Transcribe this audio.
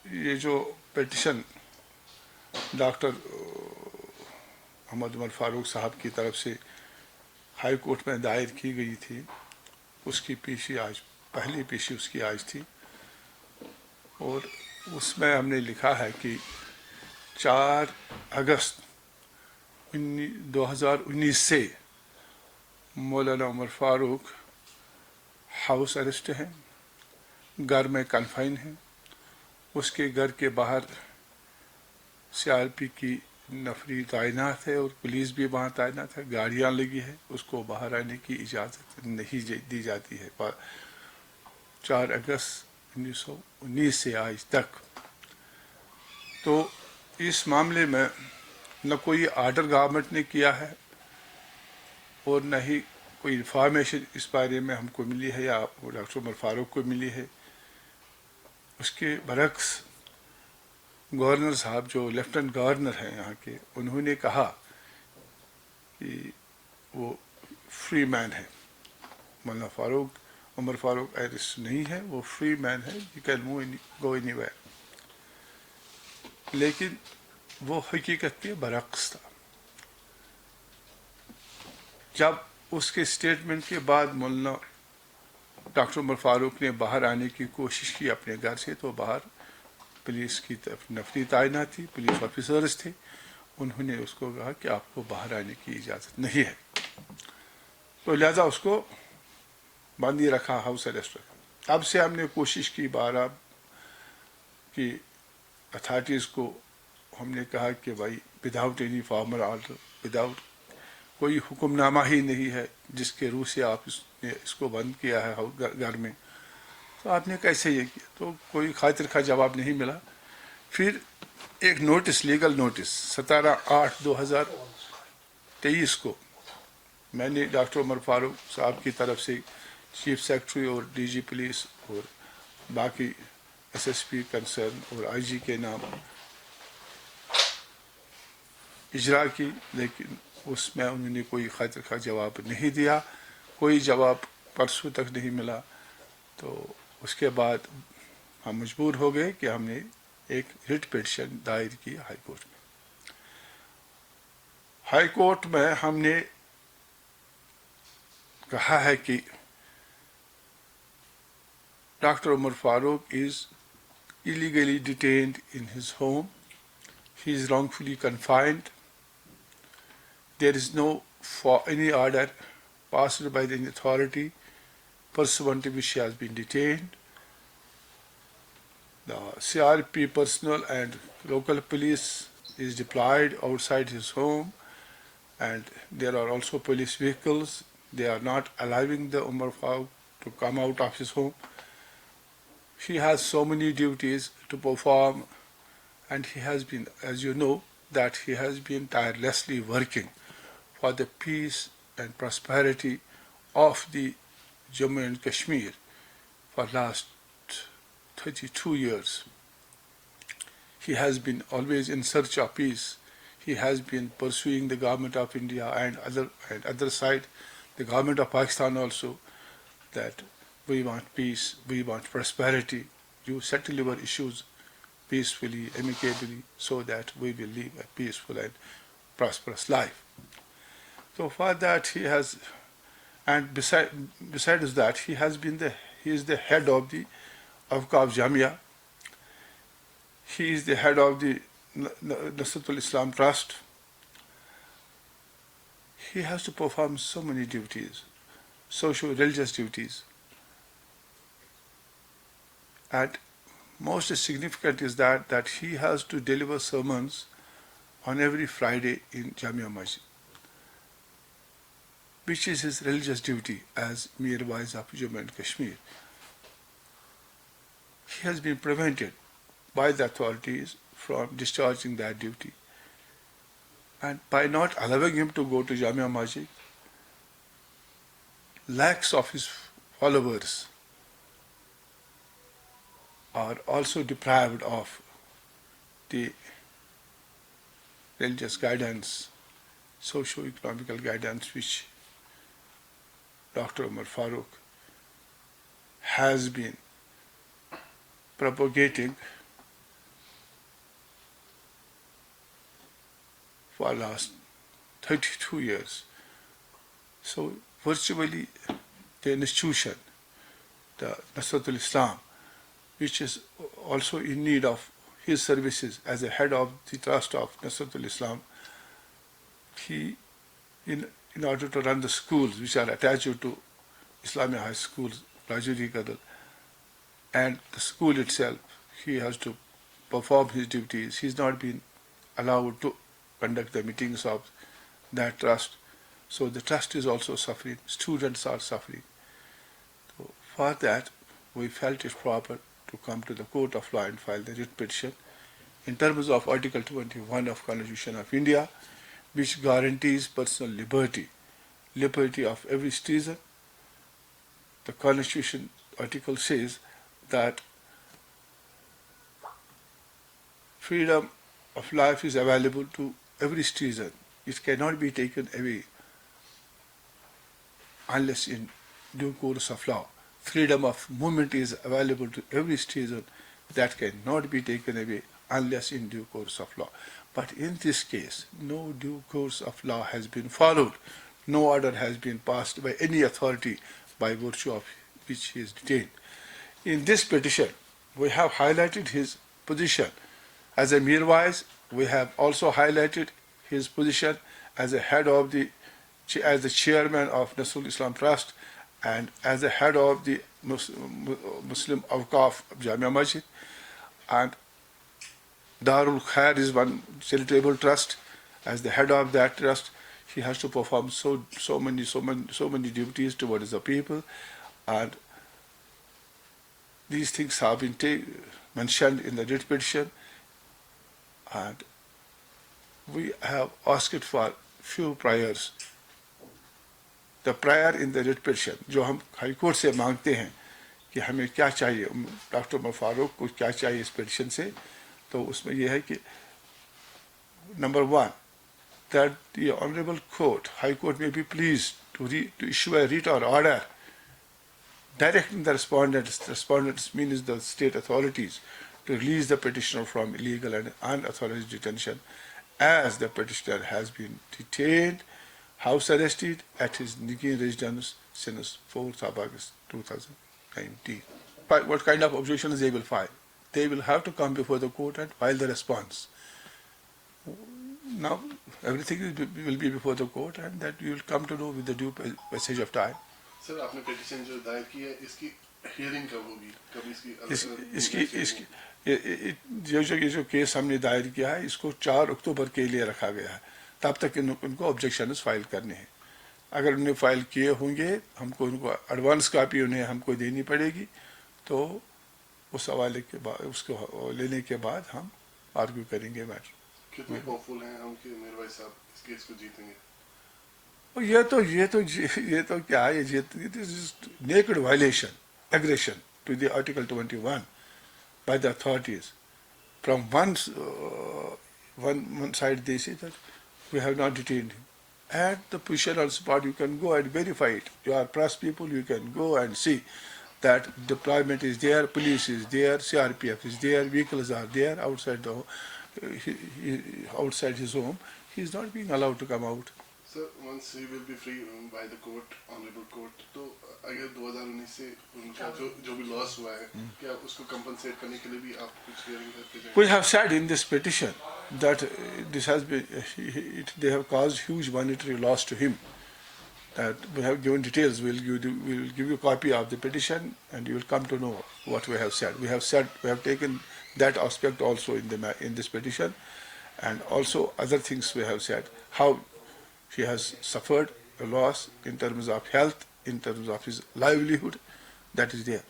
ये जो petition doctor Mohammad Umar Farooq साहब की तरफ से हाई कोर्ट में दायर की गई थी, उसकी पेशी आज पहली पेशी उसकी आज थी, और उसमें हमने लिखा है कि 4 अगस्त 2019 से मौलाना उमर फारूक हाउस अरेस्ट हैं, घर में कन्फाइन हैं। उसके घर के बाहर CRP की नफरी तैनात है और पुलिस भी वहाँ तैनात है, गाड़ियाँ लगी है, उसको बाहर आने की इजाज़त नहीं दी जाती है 4 अगस्त 1919 से आज तक। तो इस मामले में न कोई आर्डर गवर्नमेंट ने किया है और न ही कोई इंफॉर्मेशन इस बारे में हमको मिली है या डॉक्टर उमर फारूक को मिली है। उसके बरक्स गवर्नर साहब जो लेफ्टिनेंट गवर्नर हैं यहाँ के, उन्होंने कहा कि वो फ्री मैन है, मौलाना फारूक उमर फारूक अरेस्ट नहीं है, वो फ्री मैन है, you can move go anywhere. लेकिन वो हकीकत के बरक्स था। जब उसके स्टेटमेंट के बाद मौलाना डॉक्टर उमर फारूक ने बाहर आने की कोशिश की अपने घर से, तो बाहर पुलिस की तरफ नफरी तैनात थी, पुलिस ऑफिसर्स थे, उन्होंने उसको कहा कि आपको बाहर आने की इजाज़त नहीं है, तो लिहाजा उसको बंद ही रखा, हाउस अरेस्ट रखा। तब से हमने कोशिश की बारह कि अथॉरिटीज़ को हमने कहा कि भाई without any formal order, without कोई हुक्मनामा ही नहीं है जिसके रूह से आप इसको बंद किया है घर में, तो आपने कैसे ये किया? तो कोई खातिर का जवाब नहीं मिला। फिर एक नोटिस, लीगल नोटिस 17/8/2023 को मैंने डॉक्टर उमर फारूक साहब की तरफ से चीफ सेक्रेटरी और DG पुलिस और बाकी SSP कंसर्न और IG के नाम इजरा की, लेकिन उसमें उन्होंने कोई खातिर का जवाब नहीं दिया, कोई जवाब परसों तक नहीं मिला। तो उसके बाद हम मजबूर हो गए कि हमने एक रिट पिटिशन दायर की हाई कोर्ट में। हाई कोर्ट में हमने कहा है कि doctor Umar Farooq is illegally detained in his home, he is wrongfully confined, there is no any order passed by the authority pursuant to which he has been detained. The CRP personnel and local police is deployed outside his home, and there are also police vehicles. They are not allowing the Umar Farooq to come out of his home. He has so many duties to perform, and he has been, as you know, that he has been tirelessly working for the peace and prosperity of the Jammu and Kashmir for last 32 years. He has been always in search of peace. He has been pursuing the government of India and other side, the government of Pakistan also, that we want peace, we want prosperity. You settle your issues peacefully, amicably, so that we will live a peaceful and prosperous life. So for that he has, and besides that, he is the head of the Awqaf Jamia. He is the head of the Nasratul Islam Trust. He has to perform so many duties, social religious duties. And most significant is that he has to deliver sermons on every Friday in Jamia Masjid, which is his religious duty as Mirwaiz of Jammu and Kashmir. He has been prevented by the authorities from discharging that duty. And by not allowing him to go to Jamia Masjid, lakhs of his followers are also deprived of the religious guidance, socio-economical guidance which Dr. Umar Farooq has been propagating for the last 32 years. So virtually the institution, the Nasratul Islam, which is also in need of his services as a head of the trust of Nasratul Islam, he, in order to run the schools which are attached to Islamic high schools, Rajuri Gadal, and the school itself, he has to perform his duties. He's not been allowed to conduct the meetings of that trust. So the trust is also suffering. Students are suffering. So for that, we felt it proper to come to the Court of Law and file the writ petition in terms of Article 21 of Constitution of India, which guarantees personal liberty of every citizen. The Constitution article says that freedom of life is available to every citizen. It cannot be taken away unless in due course of law. Freedom of movement is available to every citizen. That cannot be taken away unless in due course of law. But in this case, no due course of law has been followed. No order has been passed by any authority by virtue of which he is detained. In this petition, we have highlighted his position as a Mirwaiz. We have also highlighted his position as a head of as the chairman of Nasrul Islam Trust and as the head of the Muslim Awqaf Jamia Masjid, and Darul Khair is one charitable trust. As the head of that trust, he has to perform so many duties towards the people, and these things have been mentioned in the writ petition, and we have asked for few prayers. The prayer in the writ petition, जो हम high court से मांगते हैं कि हमें क्या चाहिए, doctor Umar Farooq को क्या चाहिए इस petition से, तो उसमें यह है कि number 1, that the Honorable Court, High Court may be pleased to issue a writ or order directing the respondents means the state authorities, to release the petitioner from illegal and unauthorized detention, as the petitioner has been detained, house arrested at his Nigin residence since 4th of August 2019. What kind of objections they will file? They will have to come before the court and file the response. Now, everything will be before the court, and that you will come to know with the due passage of time. Sir, आपने petition जो दायर की है, इसकी hearing कब होगी? कब इसकी ये जो केस हमने दायर किया है, इसको 4 अक्टूबर के लिए रखा गया है. तब तक उनको ऑब्जेक्शंस फाइल करने हैं. अगर उन्हें फाइल किए होंगे, हमको उनको एडवांस कॉपी उन्हें हमको देनी पड़ेगी, तो उस हवाले के बाद, उसको लेने के बाद हम आर्ग्यू करेंगे मैटर. कितने होपफुल हैं हम कि मिरवाइज साहब इस केस को जीतेंगे? और ये तो क्या है, ये naked violation, aggression to the Article 21 by the authorities. From one side they say that we have not detained him. At the position on spot, you can go and verify it. You are press people, you can go and see that deployment is there, police is there, CRPF is there, vehicles are there outside outside his home. He is not being allowed to come out. Sir, once he will be free by the court, honorable court, तो अगर 2019 से उनका जो भी loss हुआ है, क्या उसको compensate करने के लिए भी आप कुछ hearing करते जाएंगे? We have said in this petition that this has been, they have caused huge monetary loss to him. That we have given details. We will give you a copy of the petition, and you will come to know what we have said. We have taken that aspect also in this petition, and also other things we have said. How he has suffered a loss in terms of health, in terms of his livelihood. That is there.